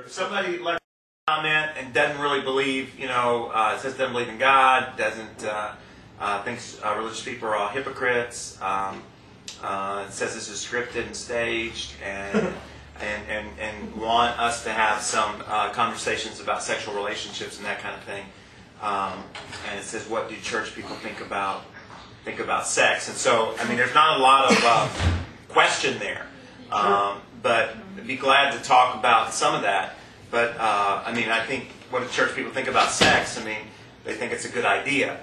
If somebody left a comment and doesn't really believe, it says doesn't believe in God, doesn't thinks religious people are all hypocrites, it says this is scripted and staged, and want us to have some conversations about sexual relationships and that kind of thing. And it says, what do church people think about sex? And so, there's not a lot of question there. But I'd be glad to talk about some of that. But I think what do church people think about sex? They think it's a good idea.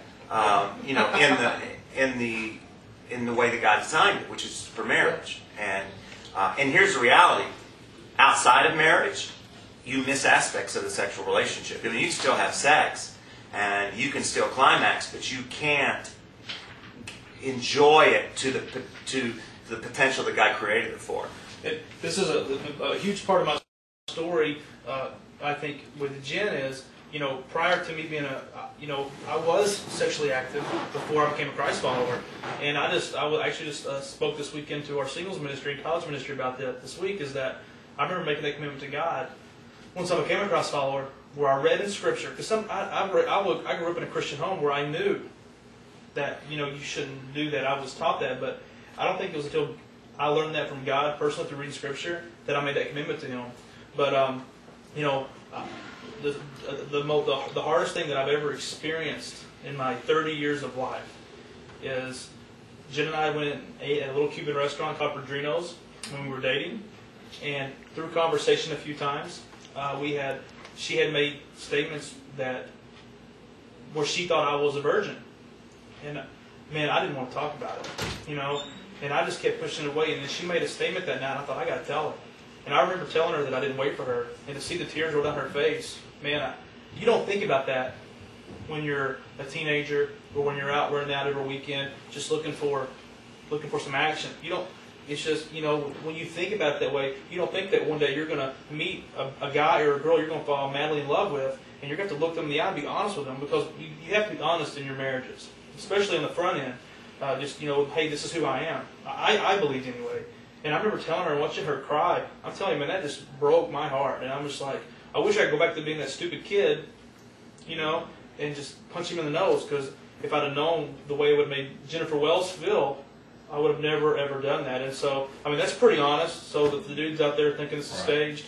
In the way that God designed it, which is for marriage. And here's the reality: outside of marriage, you miss aspects of the sexual relationship. You can still have sex, and you can still climax, but you can't enjoy it to the potential that God created it for. This is a huge part of my story. I think with Jen is, prior to me being I was sexually active before I became a Christ follower, and I actually spoke this weekend to our singles ministry and college ministry about that this week. Is that I remember making that commitment to God once I became a Christ follower, where I read in Scripture, because I grew up in a Christian home where I knew that you shouldn't do that. I was taught that, but I don't think it was until I learned that from God personally through reading Scripture that I made that commitment to Him. But the hardest thing that I've ever experienced in my 30 years of life is Jen and I went and ate at a little Cuban restaurant called Padrino's when we were dating, and through conversation a few times, she had made statements where she thought I was a virgin, and man, I didn't want to talk about it, and I just kept pushing it away. And then she made a statement that night, and I thought, I got to tell her. And I remember telling her that I didn't wait for her, and to see the tears roll down her face, man, you don't think about that when you're a teenager or when you're out running out every weekend just looking for some action. You don't. It's just, when you think about it that way, you don't think that one day you're going to meet a guy or a girl you're going to fall madly in love with, and you're going to have to look them in the eye and be honest with them, because you have to be honest in your marriages, especially on the front end. Hey, this is who I am. I believed anyway. And I remember telling her and watching her cry. I'm telling you, man, that just broke my heart. And I'm just like, I wish I could go back to being that stupid kid, and just punch him in the nose. Because if I'd have known the way it would have made Jennifer Wells feel, I would have never, ever done that. And so, that's pretty honest. So that the dudes out there thinking this is staged,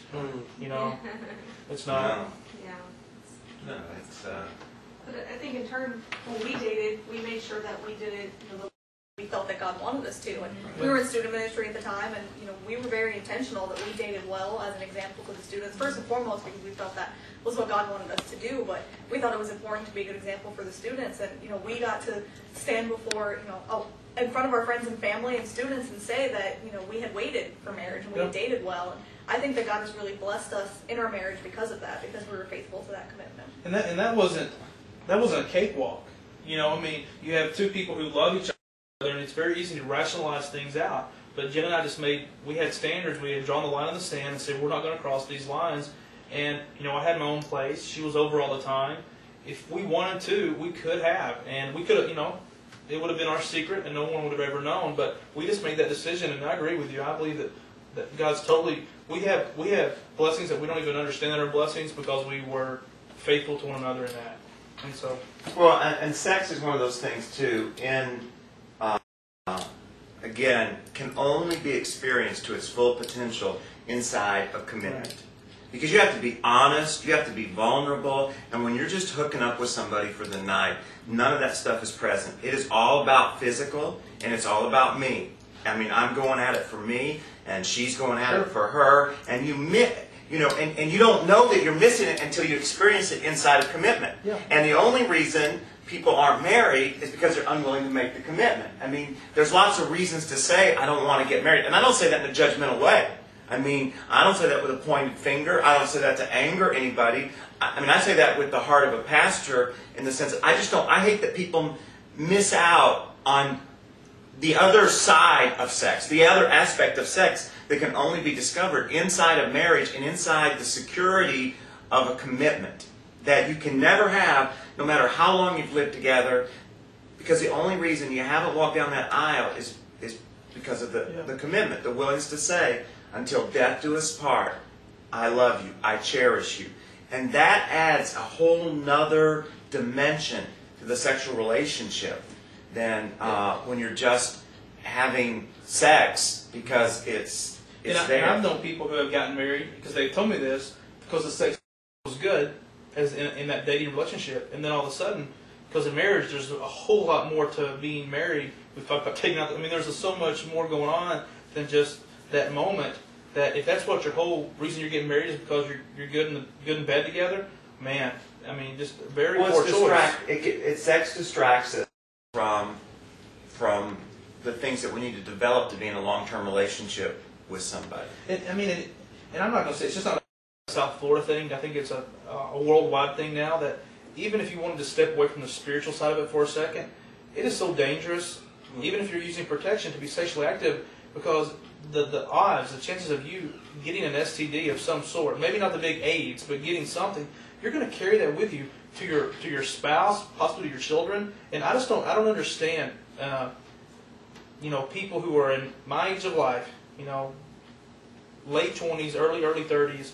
it's not. No, it's... But I think in turn, when we dated, we made sure that we did it the way we felt that God wanted us to. And we were in student ministry at the time, and we were very intentional that we dated well as an example to the students. First and foremost, because we felt that was what God wanted us to do, but we thought it was important to be a good example for the students. And we got to stand before in front of our friends and family and students and say that we had waited for marriage and we had dated well. And I think that God has really blessed us in our marriage because of that, because we were faithful to that commitment. And that wasn't a cakewalk. You have two people who love each other, and it's very easy to rationalize things out. But Jen and I we had standards. We had drawn the line in the sand and said, we're not going to cross these lines. And, I had my own place. She was over all the time. If we wanted to, we could have. And we could have, it would have been our secret and no one would have ever known. But we just made that decision, and I agree with you. I believe that God's totally, we have blessings that we don't even understand that are blessings because we were faithful to one another in that. And so, well, and sex is one of those things too. And again, can only be experienced to its full potential inside of commitment. Right. Because you have to be honest, you have to be vulnerable, and when you're just hooking up with somebody for the night, none of that stuff is present. It is all about physical, and it's all about me. I'm going at it for me, and she's going at it for her, and and you don't know that you're missing it until you experience it inside of commitment. Yeah. And the only reason people aren't married is because they're unwilling to make the commitment. There's lots of reasons to say, I don't want to get married. And I don't say that in a judgmental way. I don't say that with a pointed finger. I don't say that to anger anybody. I say that with the heart of a pastor in the sense that I hate that people miss out on the other side of sex, the other aspect of sex that can only be discovered inside of marriage and inside the security of a commitment that you can never have no matter how long you've lived together, because the only reason you haven't walked down that aisle is because of the commitment, the willingness to say, until death do us part, I love you, I cherish you. And that adds a whole nother dimension to the sexual relationship than when you're just having sex because it's there. And I've known people who have gotten married because they told me this because the sex was good as in that dating relationship, and then all of a sudden, because of marriage, there's a whole lot more to being married. We've talked about taking out. I mean, there's so much more going on than just that moment. That if that's what your whole reason you're getting married is because you're good in bed together, man. I mean, just very poor choice. Sex distracts us from the things that we need to develop to be in a long-term relationship with somebody. And I'm not going to say it's just not a South Florida thing. I think it's a worldwide thing now that even if you wanted to step away from the spiritual side of it for a second, it is so dangerous, even if you're using protection, to be sexually active because the odds, the chances of you getting an STD of some sort, maybe not the big AIDS, but getting something, you're going to carry that with you to your spouse, possibly to your children. And I don't understand, people who are in my age of life, late 20s, early 30s,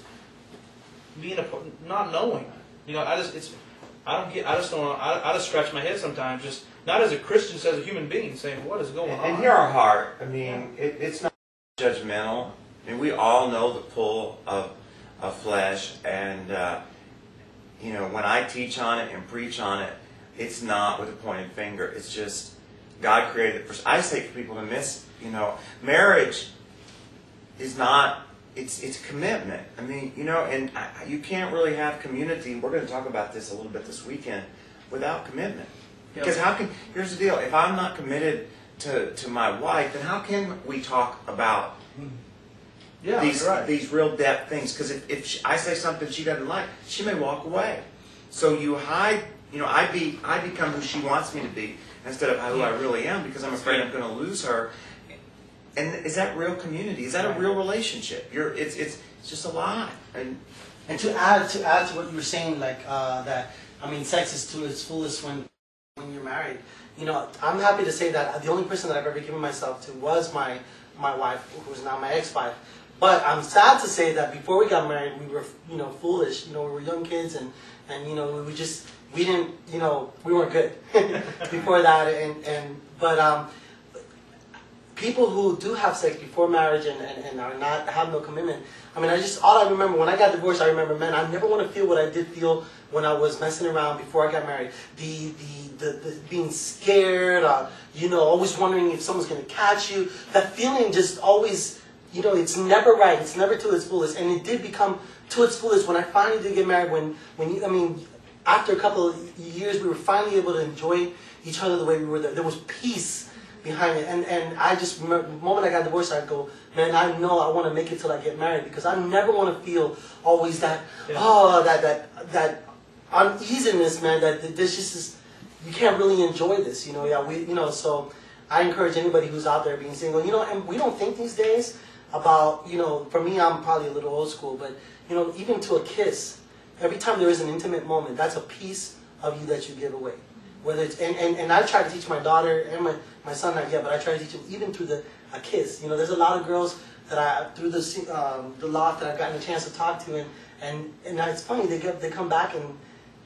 being not knowing. I just scratch my head sometimes, just not as a Christian, just as a human being, saying, what is going on? And hear our heart. I mean, it's not judgmental. I mean, we all know the pull of flesh, and when I teach on it and preach on it, it's not with a pointed finger. It's just God created it. I say for people to miss, marriage is not. It's commitment. I mean, and you can't really have community. We're going to talk about this a little bit this weekend without commitment. Because here's the deal. If I'm not committed to my wife, then how can we talk about these real depth things? Because if I say something she doesn't like, she may walk away. So you hide. I become who she wants me to be instead of who I really am because I'm afraid I'm going to lose her. And is that real community? Is that a real relationship? It's just a lie. And to add to what you were saying, sex is to its fullest when you're married. I'm happy to say that the only person that I've ever given myself to was my wife, who is now my ex-wife. But I'm sad to say that before we got married, we were foolish. We were young kids, and we weren't good before that. But people who do have sex before marriage and are not have no commitment. All I remember when I got divorced, I remember, man, I never want to feel what I did feel when I was messing around before I got married. The being scared, always wondering if someone's going to catch you. That feeling just always, it's never right. It's never to its fullest. And it did become to its fullest when I finally did get married. After a couple of years, we were finally able to enjoy each other the way we were. There was peace behind it, and I just remember the moment I got divorced, I'd go, man, I know I want to make it till I get married because I never want to feel always that uneasiness, man. That there's just you can't really enjoy this, So I encourage anybody who's out there being single, and we don't think these days about, for me, I'm probably a little old school, but even to a kiss, every time there is an intimate moment, that's a piece of you that you give away. Whether it's and I try to teach my daughter and my son not yet, but I try to teach him even through a kiss. There's a lot of girls that I through the loft that I've gotten a chance to talk to, and it's funny they come back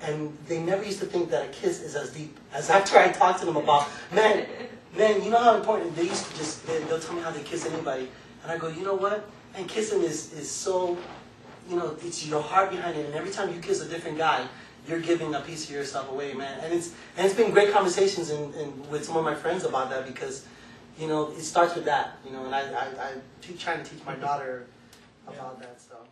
and they never used to think that a kiss is as deep as after I talked to them about man, you know how important they used to they'll tell me how they kiss anybody, and I go, you know what? And kissing is so, it's your heart behind it, and every time you kiss a different guy, you're giving a piece of yourself away, man. And it's been great conversations and with some of my friends about that because, it starts with that, and I keep trying to teach my daughter about that stuff.